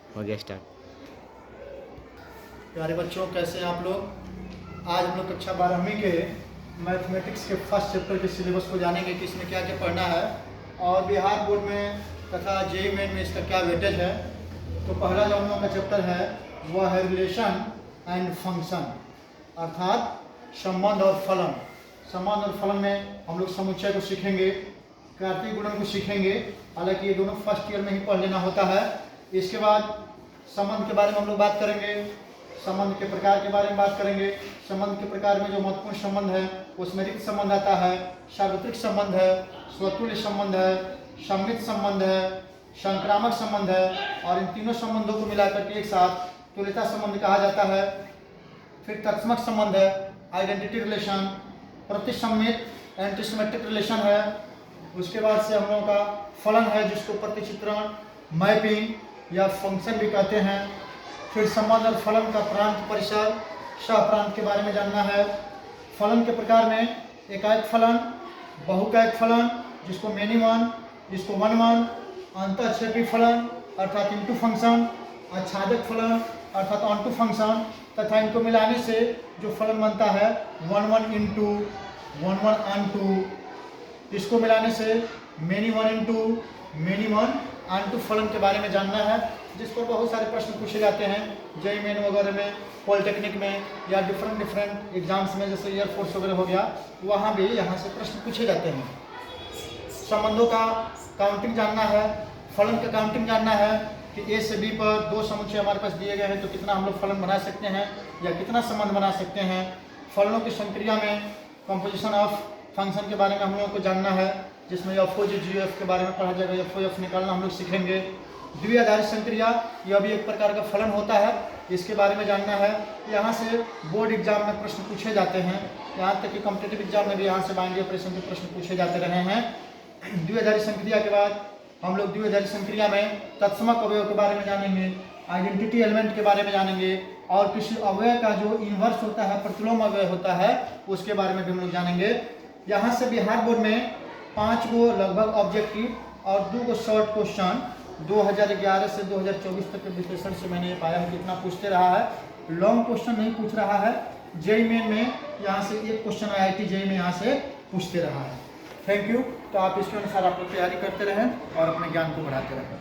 हो गया स्टार्ट। प्यारे बच्चों, कैसे हैं आप लोग। आज हम लोग कक्षा 12वीं के मैथमेटिक्स के फर्स्ट चैप्टर के सिलेबस को जानेंगे कि इसमें क्या क्या पढ़ना है और बिहार बोर्ड में तथा जेईई मेन में इसका क्या वेटेज है। तो पहला जो हम लोग का चैप्टर है वह है रिलेशन एंड फंक्शन, अर्थात संबंध और फलन। संबंध और फलन में हम लोग समुच्चय को सीखेंगे, कार्तीय गुणन को सीखेंगे। हालांकि ये दोनों फर्स्ट ईयर में ही पढ़ लेना होता है। इसके बाद संबंध के बारे में हम लोग बात करेंगे, संबंध के प्रकार के बारे में बात करेंगे। संबंध के प्रकार में जो महत्वपूर्ण संबंध है उसमें रिक्त संबंध आता है, सार्वत्रिक संबंध है, स्वतुल्य संबंध है, सममित संबंध है, संक्रामक संबंध है और इन तीनों संबंधों को मिलाकर के एक साथ तुल्यता संबंध कहा जाता है। फिर तत्समक संबंध है, आइडेंटिटी रिलेशन, प्रतिसम्मित एंटीसिमेट्रिक रिलेशन है। उसके बाद से हम लोगों का फलन है जिसको प्रतिचित्रण, मैपिंग या फंक्शन भी कहते हैं। फिर संबंध और फलन का प्रांत परिसर, सहप्रांत के बारे में जानना है। फलन के प्रकार में एकाएक फलन, बहुकायक फलन जिसको मेनी वन, जिसको वन वन, अंतःक्षेपी फलन अर्थात इनटू फंक्शन, आच्छादक फलन अर्थात ऑनटू फंक्शन तथा इनको मिलाने से जो फलन बनता है one one into, one one onto, इसको मिलाने से many one into, many one onto फलन के बारे में जानना है, जिस पर बहुत सारे प्रश्न पूछे जाते हैं जेईई मेन वगैरह में, पॉलिटेक्निक में या डिफरेंट एग्जाम्स में, जैसे एयरफोर्स वगैरह हो गया, वहाँ भी यहाँ से प्रश्न पूछे जाते हैं। संबंधों का काउंटिंग जानना है, फलन का काउंटिंग जानना है कि ए से बी पर दो समुच्चय हमारे पास दिए गए हैं तो कितना हम लोग फलन बना सकते हैं या कितना संबंध बना सकते हैं। फलनों की संक्रिया में कंपोजिशन ऑफ फंक्शन के बारे में हम लोगों को जानना है, जिसमें एफ ओ जी जी एफ के बारे में पढ़ा जाएगा। एफ ओ एफ निकालना हम लोग सीखेंगे। द्विआधारित संक्रिया यह भी एक प्रकार का फलन होता है, इसके बारे में जानना है। यहाँ से बोर्ड एग्जाम में प्रश्न पूछे जाते हैं, यहाँ तक कि कॉम्पिटिटिव एग्जाम में भी यहाँ से बाइनरी ऑपरेशन के प्रश्न पूछे जाते रहे हैं। द्विआधारित संक्रिया के बाद हम लोग द्विआधारित संक्रिया में तत्समक अवयव के बारे में जानेंगे, आइडेंटिटी एलिमेंट के बारे में जानेंगे और किसी अवयव का जो इन्वर्स होता है, प्रतिलोम अवयव होता है, उसके बारे में भी हम लोग जानेंगे। यहाँ से बिहार बोर्ड में 5 गो लगभग ऑब्जेक्टिव और 2 गो शॉर्ट क्वेश्चन 2011 से 2024 तक के विश्लेषण से मैंने ये पाया है कितना पूछते रहा है। लॉन्ग क्वेश्चन नहीं पूछ रहा है। जेईई मेन में यहाँ से एक क्वेश्चन आईआईटी जेईई में यहाँ से पूछते रहा है। Thank you. तो आप इसके अनुसार आप लोग तैयारी करते रहें और अपने ज्ञान को बढ़ाते रहें।